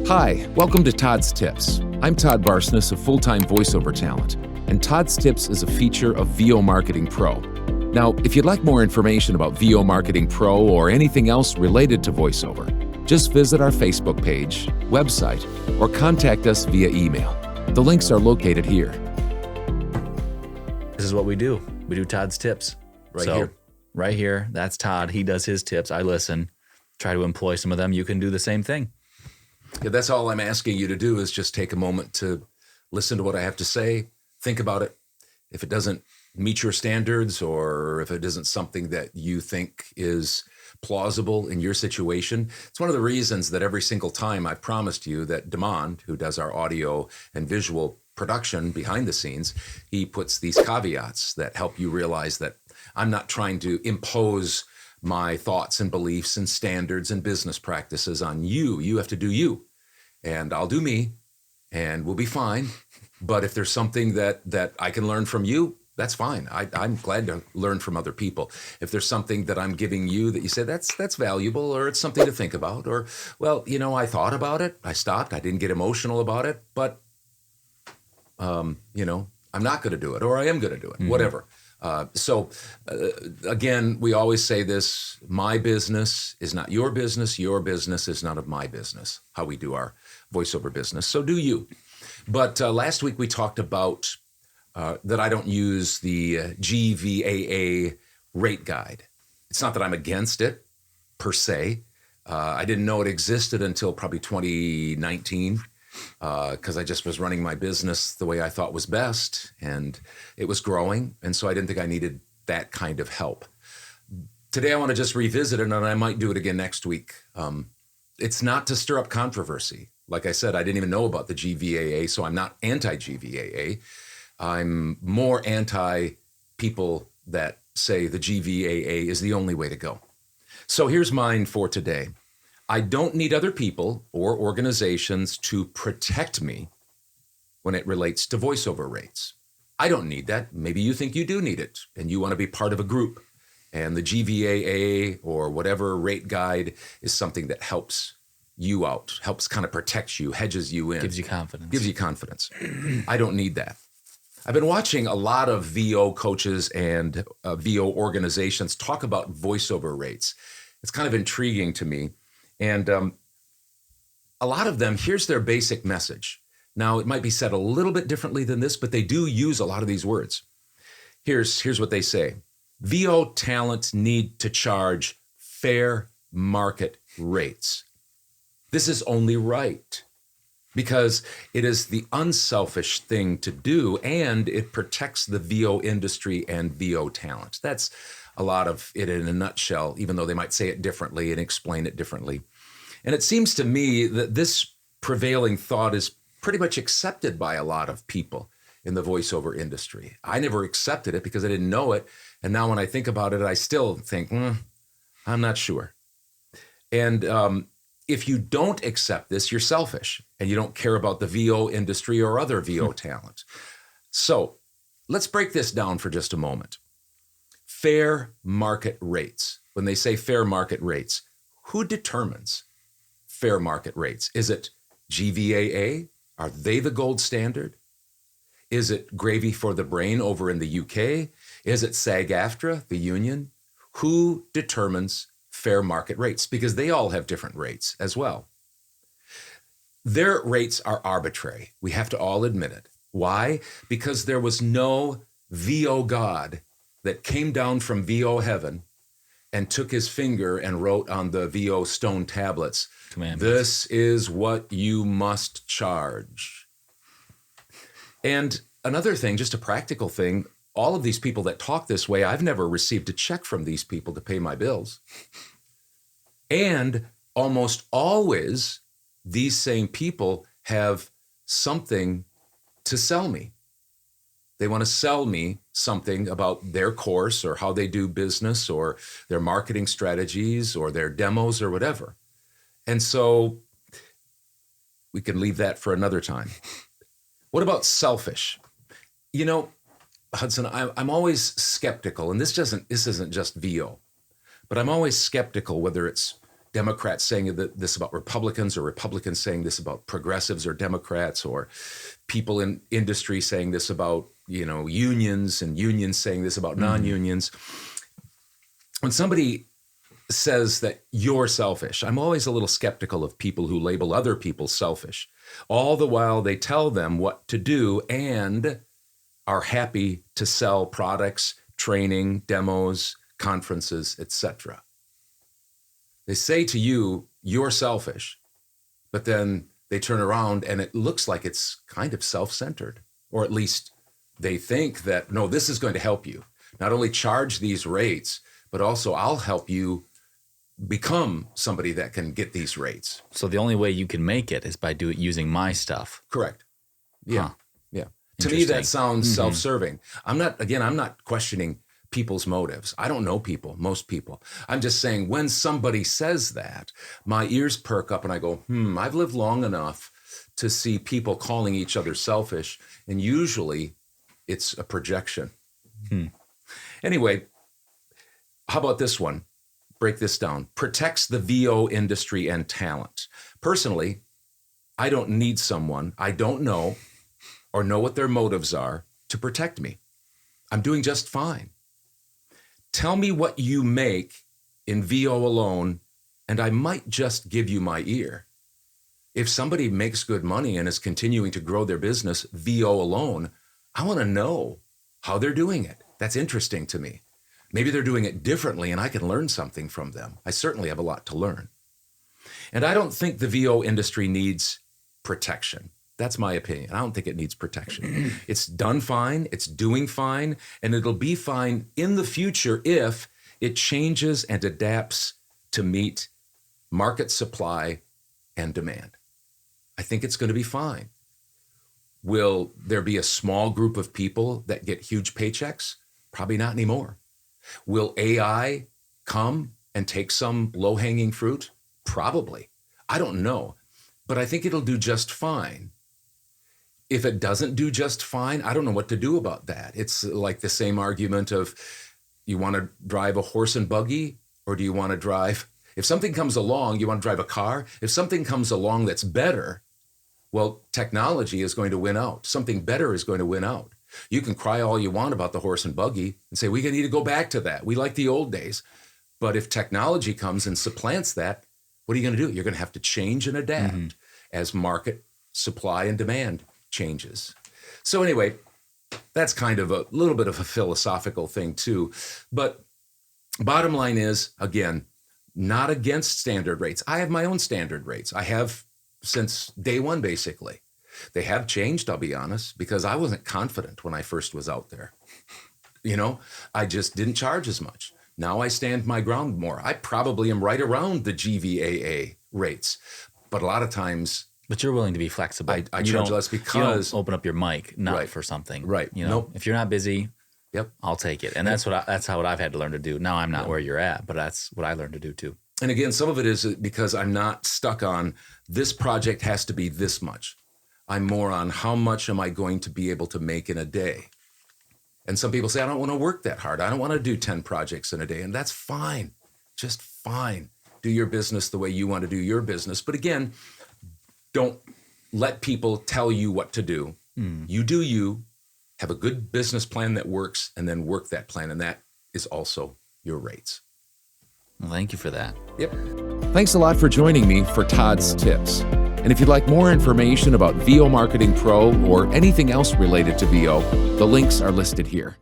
Hi, welcome to Todd's Tips. I'm Todd Barsness of Full-Time Voiceover Talent, and Todd's Tips is a feature of VO Marketing Pro. Now, if you'd like more information about VO Marketing Pro or anything else related to voiceover, just visit our Facebook page, website, or contact us via email. The links are located here. This is what we do. We do Todd's Tips. Here. Right here, that's Todd. He does his tips. I listen, try to employ some of them. You can do the same thing. Yeah, that's all I'm asking you to do is just take a moment to listen to what I have to say, think about it. If it doesn't meet your standards or if it isn't something that you think is plausible in your situation, it's one of the reasons that every single time I promised you that Damond, who does our audio and visual production behind the scenes, he puts these caveats that help you realize that I'm not trying to impose my thoughts and beliefs and standards and business practices on you. You have to do you, and I'll do me, and we'll be fine. But if there's something that I can learn from you, that's fine. I'm glad to learn from other people. If there's something that I'm giving you that you say that's valuable, or it's something to think about, or, well, I thought about it, I stopped, I didn't get emotional about it, but, I'm not going to do it, or I am going to do it, whatever. Again, we always say this, my business is not your business is none of my business, how we do our voiceover business. So do you. But last week we talked about that I don't use the GVAA rate guide. It's not that I'm against it, per se. I didn't know it existed until probably 2019. Because I just was running my business the way I thought was best, and it was growing, and so I didn't think I needed that kind of help. Today I want to just revisit it, and I might do it again next week. It's not to stir up controversy. Like I said, I didn't even know about the GVAA, so I'm not anti-GVAA. I'm more anti-people that say the GVAA is the only way to go. So here's mine for today. I don't need other people or organizations to protect me when it relates to voiceover rates. I don't need that. Maybe you think you do need it and you want to be part of a group. And the GVAA or whatever rate guide is something that helps you out, helps kind of protects you, hedges you in. Gives you confidence. I don't need that. I've been watching a lot of VO coaches and VO organizations talk about voiceover rates. It's kind of intriguing to me. And a lot of them, here's their basic message. Now, it might be said a little bit differently than this, but they do use a lot of these words. Here's what they say. VO talents need to charge fair market rates. This is only right because it is the unselfish thing to do, and it protects the VO industry and VO talent. That's a lot of it in a nutshell, even though they might say it differently and explain it differently. And it seems to me that this prevailing thought is pretty much accepted by a lot of people in the voiceover industry. I never accepted it because I didn't know it. And now when I think about it, I still think, I'm not sure. And if you don't accept this, you're selfish and you don't care about the VO industry or other VO talent. So let's break this down for just a moment. Fair market rates. When they say fair market rates, who determines fair market rates? Is it GVAA? Are they the gold standard? Is it Gravy for the Brain over in the UK? Is it SAG-AFTRA, the union? Who determines fair market rates? Because they all have different rates as well. Their rates are arbitrary. We have to all admit it. Why? Because there was no VO God that came down from VO heaven and took his finger and wrote on the VO stone tablets, this is what you must charge. And another thing, just a practical thing, all of these people that talk this way, I've never received a check from these people to pay my bills. And almost always, these same people have something to sell me. They want to sell me something about their course or how they do business or their marketing strategies or their demos or whatever. And so we can leave that for another time. What about selfish? Hudson, I'm always skeptical, and this isn't just VO, but I'm always skeptical whether it's Democrats saying this about Republicans, or Republicans saying this about progressives or Democrats, or people in industry saying this about, unions, and unions saying this about non-unions. When somebody says that you're selfish, I'm always a little skeptical of people who label other people selfish, all the while they tell them what to do and are happy to sell products, training, demos, conferences, etc. They say to you, you're selfish, but then they turn around and it looks like it's kind of self-centered, or at least they think that, no, this is going to help you. Not only charge these rates, but also I'll help you become somebody that can get these rates. So the only way you can make it is by using my stuff. Correct. Yeah. Huh. Yeah. To me, that sounds self-serving. I'm not questioning people's motives. I don't know people, most people. I'm just saying when somebody says that, my ears perk up and I go, I've lived long enough to see people calling each other selfish, and usually it's a projection. Anyway, how about this one? Break this down. Protects the VO industry and talent. Personally, I don't need someone I don't know or know what their motives are to protect me. I'm doing just fine. Tell me what you make in VO alone, and I might just give you my ear. If somebody makes good money and is continuing to grow their business VO alone, I want to know how they're doing it. That's interesting to me. Maybe they're doing it differently and I can learn something from them. I certainly have a lot to learn. And I don't think the VO industry needs protection. That's my opinion. I don't think it needs protection. It's done fine, it's doing fine, and it'll be fine in the future if it changes and adapts to meet market supply and demand. I think it's going to be fine. Will there be a small group of people that get huge paychecks? Probably not anymore. Will AI come and take some low-hanging fruit? Probably. I don't know, but I think it'll do just fine. If it doesn't do just fine, I don't know what to do about that. It's like the same argument of, you want to drive a horse and buggy, or do you want to drive, if something comes along, you want to drive a car? If something comes along that's better, well, technology is going to win out. Something better is going to win out. You can cry all you want about the horse and buggy and say, we need to go back to that. We like the old days. But if technology comes and supplants that, what are you going to do? You're going to have to change and adapt as market supply and demand changes. So anyway, that's kind of a little bit of a philosophical thing too. But bottom line is, again, not against standard rates. I have my own standard rates. I have since day one, basically. They have changed, I'll be honest, because I wasn't confident when I first was out there. I just didn't charge as much. Now I stand my ground more. I probably am right around the GVAA rates, but a lot of times... But you're willing to be flexible. I charge less because... You don't open up your mic, not for something. Right. If you're not busy, yep, I'll take it. And that's what I've had to learn to do. Now I'm not where you're at, but that's what I learned to do too. And again, some of it is because I'm not stuck on this project has to be this much. I'm more on how much am I going to be able to make in a day. And some people say, I don't want to work that hard. I don't want to do 10 projects in a day. And that's fine. Just fine. Do your business the way you want to do your business. But again, don't let people tell you what to do. You do you. Have a good business plan that works, and then work that plan. And that is also your rates. Well, thank you for that. Yep. Thanks a lot for joining me for Todd's Tips. And if you'd like more information about VO Marketing Pro or anything else related to VO, the links are listed here.